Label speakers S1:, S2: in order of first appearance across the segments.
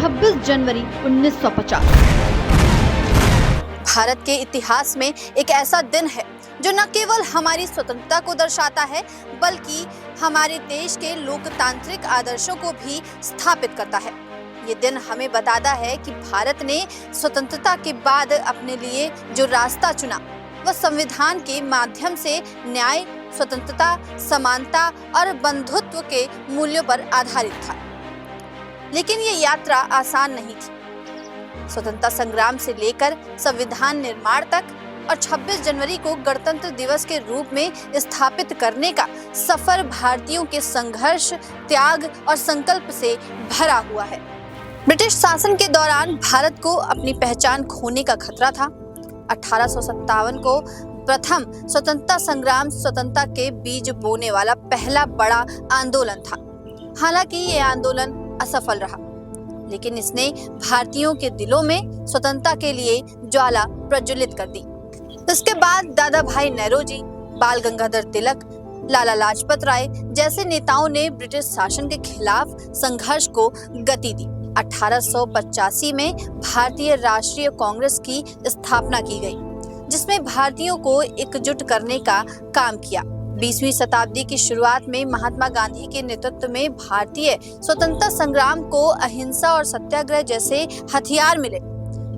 S1: 26 जनवरी 1950।
S2: भारत के इतिहास में एक ऐसा दिन है जो न केवल हमारी स्वतंत्रता को दर्शाता है बल्कि हमारे देश के लोकतांत्रिक आदर्शों को भी स्थापित करता है। ये दिन हमें बताता है कि भारत ने स्वतंत्रता के बाद अपने लिए जो रास्ता चुना वह संविधान के माध्यम से न्याय, स्वतंत्रता, समानता और बंधुत्व के मूल्यों पर आधारित था। लेकिन ये यात्रा आसान नहीं थी। स्वतंत्रता संग्राम से लेकर संविधान निर्माण तक और 26 जनवरी को गणतंत्र दिवस के रूप में स्थापित करने का सफर भारतीयों के संघर्ष, त्याग और संकल्प से भरा हुआ है। ब्रिटिश शासन के दौरान भारत को अपनी पहचान खोने का खतरा था। 1857 को प्रथम स्वतंत्रता संग्राम स्वतंत्रता के बीज बोने वाला पहला बड़ा आंदोलन था। हालांकि ये आंदोलन असफल रहा, लेकिन इसने भारतीयों के दिलों में स्वतंत्रता के लिए ज्वाला प्रज्वलित कर दी। इसके बाद दादा भाई नेहरू, बाल गंगाधर तिलक, लाला लाजपत राय जैसे नेताओं ने ब्रिटिश शासन के खिलाफ संघर्ष को गति दी। 1885 में भारतीय राष्ट्रीय कांग्रेस की स्थापना की गई, जिसमें भारतीयों को एकजुट करने का काम किया। 20वीं शताब्दी की शुरुआत में महात्मा गांधी के नेतृत्व में भारतीय स्वतंत्रता संग्राम को अहिंसा और सत्याग्रह जैसे हथियार मिले।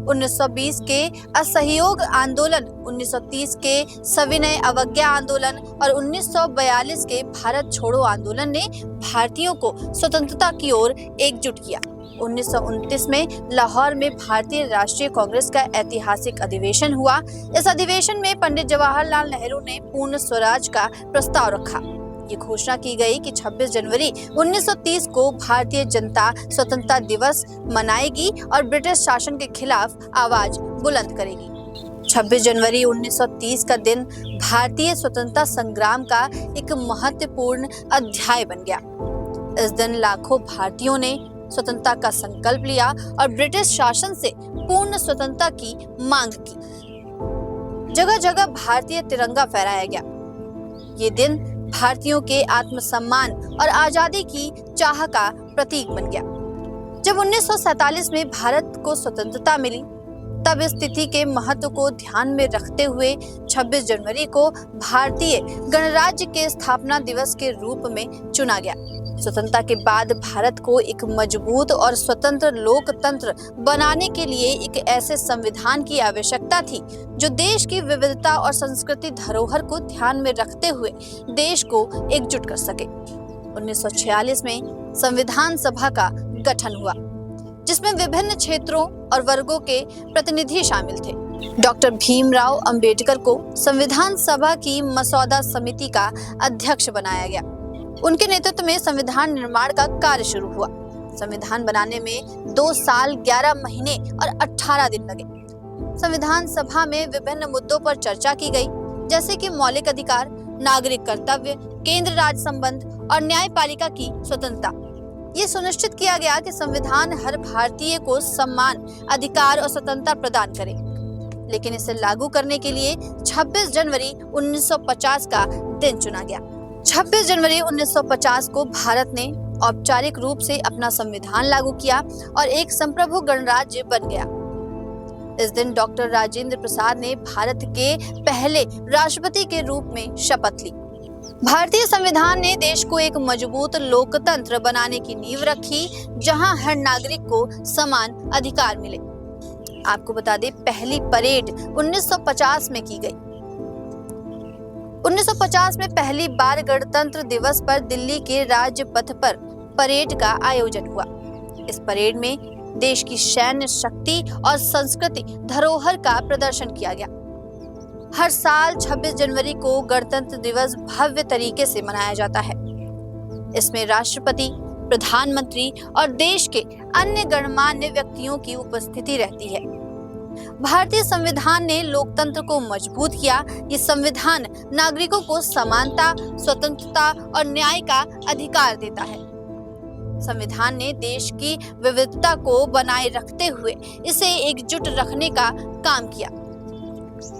S2: 1920 के असहयोग आंदोलन, 1930 के सविनय अवज्ञा आंदोलन और 1942 के भारत छोड़ो आंदोलन ने भारतीयों को स्वतंत्रता की ओर एकजुट किया। 1929 में लाहौर में भारतीय राष्ट्रीय कांग्रेस का ऐतिहासिक अधिवेशन हुआ। इस अधिवेशन में पंडित जवाहरलाल नेहरू ने पूर्ण स्वराज का प्रस्ताव रखा। ये घोषणा की गई कि 26 जनवरी 1930 को भारतीय जनता स्वतंत्रता दिवस मनाएगी और ब्रिटिश शासन के खिलाफ आवाज बुलंद करेगी। 26 जनवरी 1930 का दिन भारतीय स्वतंत्रता संग्राम का एक महत्वपूर्ण अध्याय बन गया। इस दिन लाखों भारतीयों ने स्वतंत्रता का संकल्प लिया और ब्रिटिश शासन से पूर्ण स्वतंत्रता की मांग की। जगह जगह भारतीय तिरंगा फहराया गया। ये दिन भारतीयों के आत्मसम्मान और आजादी की चाह का प्रतीक बन गया। जब 1947 में भारत को स्वतंत्रता मिली, तब इस तिथि के महत्व को ध्यान में रखते हुए 26 जनवरी को भारतीय गणराज्य के स्थापना दिवस के रूप में चुना गया। स्वतंत्रता के बाद भारत को एक मजबूत और स्वतंत्र लोकतंत्र बनाने के लिए एक ऐसे संविधान की आवश्यकता थी जो देश की विविधता और संस्कृति धरोहर को ध्यान में रखते हुए देश को एकजुट कर सके। 1946 में संविधान सभा का गठन हुआ, जिसमें विभिन्न क्षेत्रों और वर्गों के प्रतिनिधि शामिल थे। डॉक्टर भीमराव अंबेडकर को संविधान सभा की मसौदा समिति का अध्यक्ष बनाया गया। उनके नेतृत्व में संविधान निर्माण का कार्य शुरू हुआ। संविधान बनाने में 2 साल 11 महीने और 18 दिन लगे। संविधान सभा में विभिन्न मुद्दों पर चर्चा की गई, जैसे कि मौलिक अधिकार, नागरिक कर्तव्य, केंद्र राज्य संबंध और न्यायपालिका की स्वतंत्रता। ये सुनिश्चित किया गया कि संविधान हर भारतीय को सम्मान, अधिकार और स्वतंत्रता प्रदान करे। लेकिन इसे लागू करने के लिए 26 जनवरी 1950 का दिन चुना गया। 26 जनवरी 1950 को भारत ने औपचारिक रूप से अपना संविधान लागू किया और एक संप्रभु गणराज्य बन गया। इस दिन डॉक्टर राजेंद्र प्रसाद ने भारत के पहले राष्ट्रपति के रूप में शपथ ली। भारतीय संविधान ने देश को एक मजबूत लोकतंत्र बनाने की नींव रखी, जहां हर नागरिक को समान अधिकार मिले। आपको बता दें, पहली परेड 1950 में की गई। 1950 में पहली बार गणतंत्र दिवस पर दिल्ली के राजपथ पर परेड का आयोजन हुआ। इस परेड में देश की सैन्य शक्ति और संस्कृति धरोहर का प्रदर्शन किया गया। हर साल 26 जनवरी को गणतंत्र दिवस भव्य तरीके से मनाया जाता है। इसमें राष्ट्रपति, प्रधानमंत्री और देश के अन्य गणमान्य व्यक्तियों की उपस्थिति रहती है। भारतीय संविधान ने लोकतंत्र को मजबूत किया। ये संविधान नागरिकों को समानता, स्वतंत्रता और न्याय का अधिकार देता है। संविधान ने देश की विविधता को बनाए रखते हुए इसे एकजुट रखने का काम किया।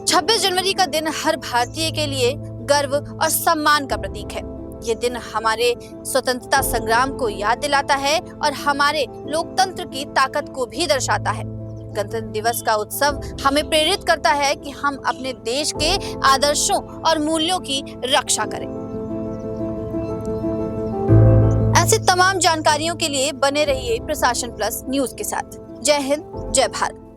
S2: 26 जनवरी का दिन हर भारतीय के लिए गर्व और सम्मान का प्रतीक है। ये दिन हमारे स्वतंत्रता संग्राम को याद दिलाता है और हमारे लोकतंत्र की ताकत को भी दर्शाता है। गणतंत्र दिवस का उत्सव हमें प्रेरित करता है कि हम अपने देश के आदर्शों और मूल्यों की रक्षा करें। ऐसी तमाम जानकारियों के लिए बने रहिए प्रशासन प्लस न्यूज के साथ। जय हिंद, जय भारत।